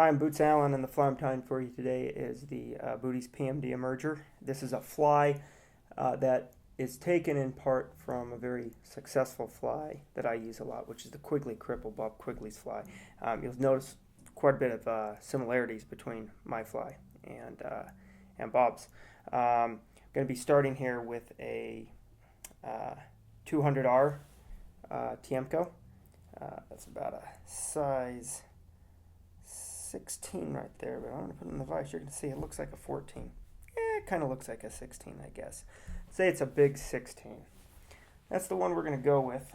Hi, I'm Boots Allen, and the fly I'm tying for you today is the Booties PMD emerger. This is a fly that is taken in part from a very successful fly that I use a lot, which is the Quigley Cripple, Bob Quigley's fly. You'll notice quite a bit of similarities between my fly and Bob's. I'm going to be starting here with a 200R Tiemco. That's about a size 16 right there, but I'm going to put it in the vise. You're going to see it looks like a 14. It kind of looks like a 16, I guess. Say it's a big 16. That's the one we're going to go with.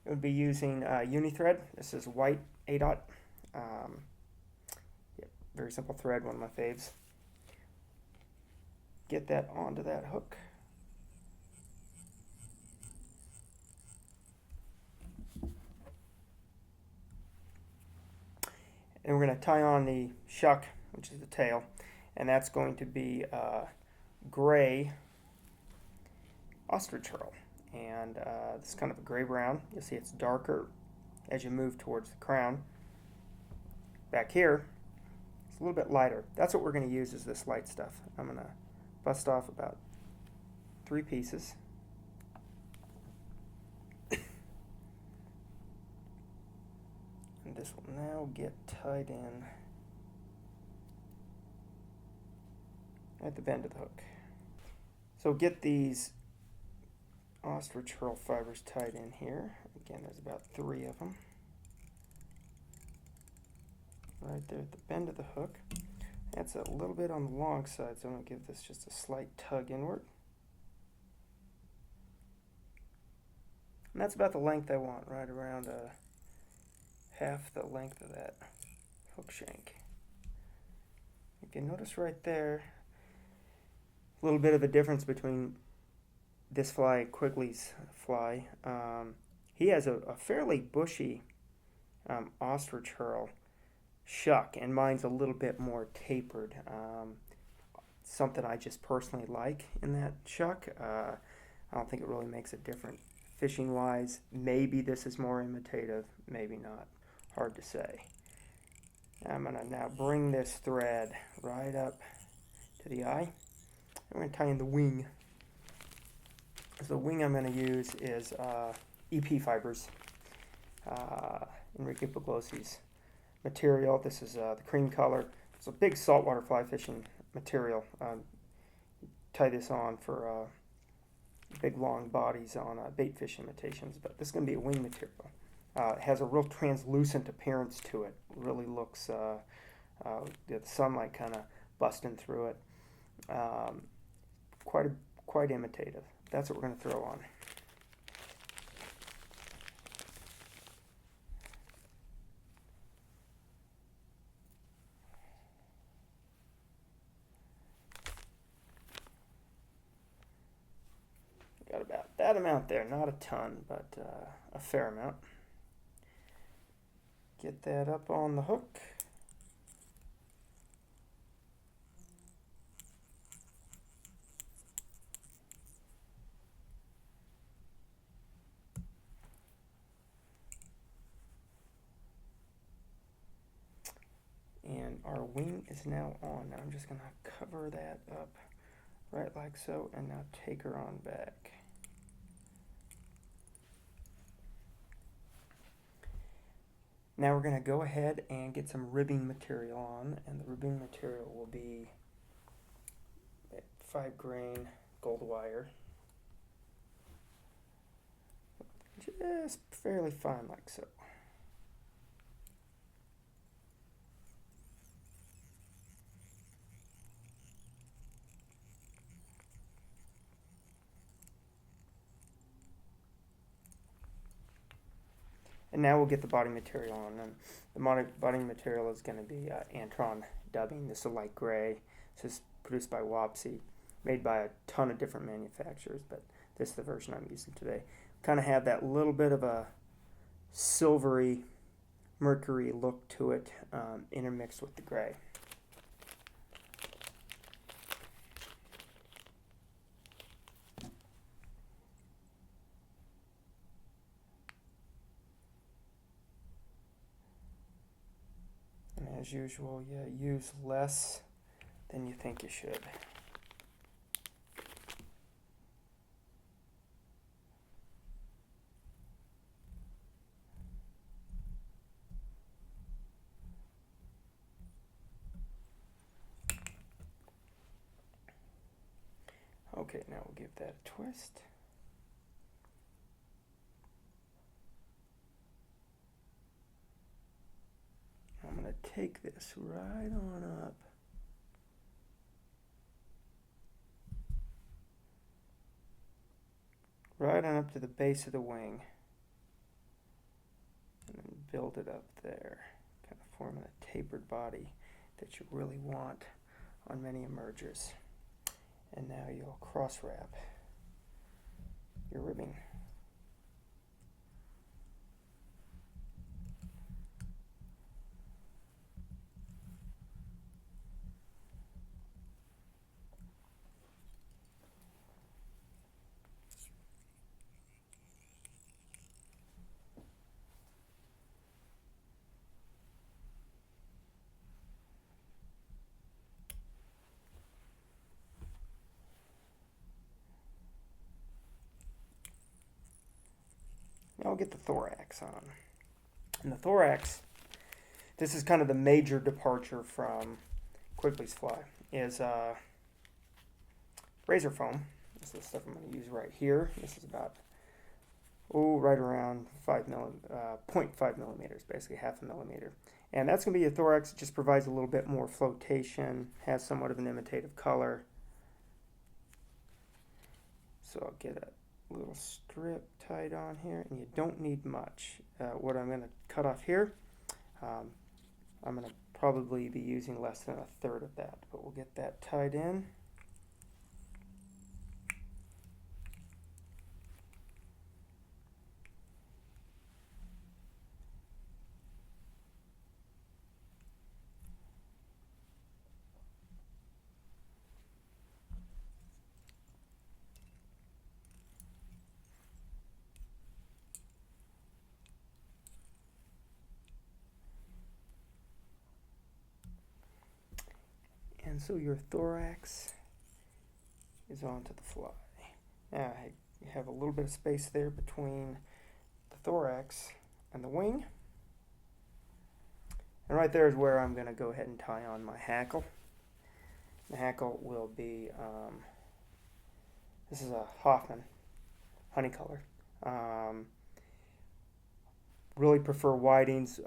It would be using Unithread. This is white A-dot. Very simple thread, one of my faves. Get that onto that hook. And we're going to tie on the shuck, which is the tail, and that's going to be gray ostrich herl. And it's kind of a gray-brown. You'll see it's darker as you move towards the crown. Back here, it's a little bit lighter. That's what we're going to use, is this light stuff. I'm going to bust off about 3 pieces. And this will now get tied in at the bend of the hook. So get these ostrich herl fibers tied in here. Again, there's about 3 of them. Right there at the bend of the hook. That's a little bit on the long side, so I'm going to give this just a slight tug inward. And that's about the length I want, right around half the length of that hook shank. If you notice right there, a little bit of a difference between this fly and Quigley's fly. He has a fairly bushy ostrich herl shuck, and mine's a little bit more tapered. Something I just personally like in that shuck. I don't think it really makes a difference fishing wise. Maybe this is more imitative, maybe not. Hard to say. I'm going to now bring this thread right up to the eye. I'm going to tie in the wing. So the wing I'm going to use is EP fibers. Enrique Puglosi's material. This is the cream color. It's a big saltwater fly fishing material. Tie this on for big long bodies on bait fish imitations, but this is going to be a wing material. It has a real translucent appearance to it. Really looks, the sunlight kind of busting through it. Quite imitative. That's what we're going to throw on. Got about that amount there, not a ton, but a fair amount. Get that up on the hook. And our wing is now on. Now I'm just going to cover that up right like so, and now take her on back. Now we're going to go ahead and get some ribbing material on, and the ribbing material will be 5 grain gold wire. Just fairly fine like so. And now we'll get the body material on. And the body material is going to be Antron dubbing. This is a light gray. This is produced by Wapsi, made by a ton of different manufacturers, but this is the version I'm using today. Kind of have that little bit of a silvery, mercury look to it, intermixed with the gray. as usual, use less than you think you should. Okay, now we'll give that a twist. I'm going to take this right on up. Right on up to the base of the wing. And then build it up there. Kind of forming a tapered body that you really want on many emergers. And now you'll cross wrap your ribbing. Now we'll get the thorax on. And the thorax, this is kind of the major departure from Quigley's fly, is razor foam. This is the stuff I'm going to use right here. This is about, right around 0.5 millimeters, basically half a millimeter. And that's going to be your thorax. It just provides a little bit more flotation, has somewhat of an imitative color. So I'll get a little strip tied on here, and you don't need much. What I'm going to cut off here, I'm going to probably be using less than a third of that, but we'll get that tied in. And so your thorax is onto the fly. Now you have a little bit of space there between the thorax and the wing. And right there is where I'm going to go ahead and tie on my hackle. The hackle will be, this is a Hoffman honey color. Really prefer Whiting's.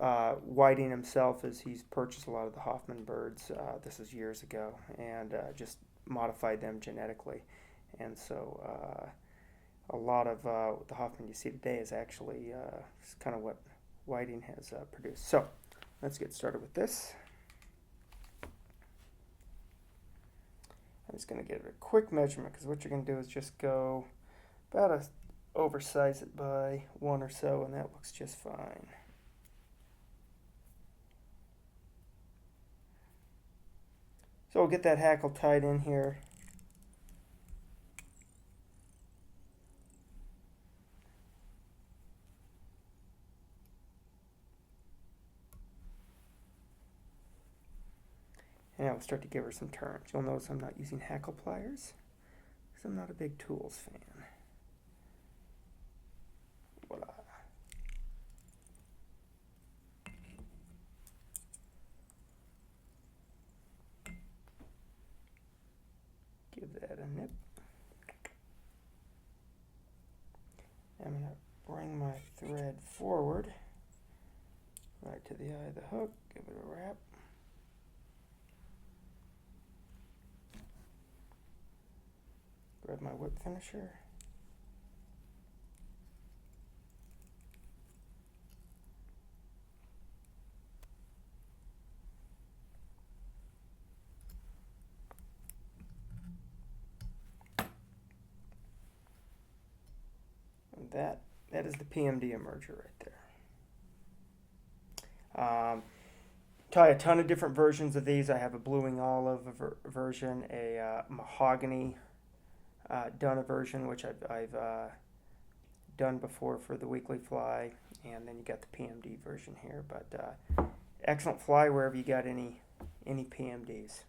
Whiting himself, he's purchased a lot of the Hoffman birds. This is years ago, and just modified them genetically. And so a lot of the Hoffman you see today is actually kind of what Whiting has produced. So let's get started with this. I'm just going to give it a quick measurement, because what you're going to do is just go about oversize it by 1 or so, and that looks just fine. So we'll get that hackle tied in here. And now we'll start to give her some turns. You'll notice I'm not using hackle pliers, because I'm not a big tools fan. Voila. Give that a nip. I'm going to bring my thread forward, right to the eye of the hook, give it a wrap. Grab my whip finisher. And that is the PMD emerger right there. Tie a ton of different versions of these. I have a bluing olive version, a mahogany Dunna version, which I've done before for the weekly fly, and then you got the PMD version here. But Excellent fly wherever you got any PMDs.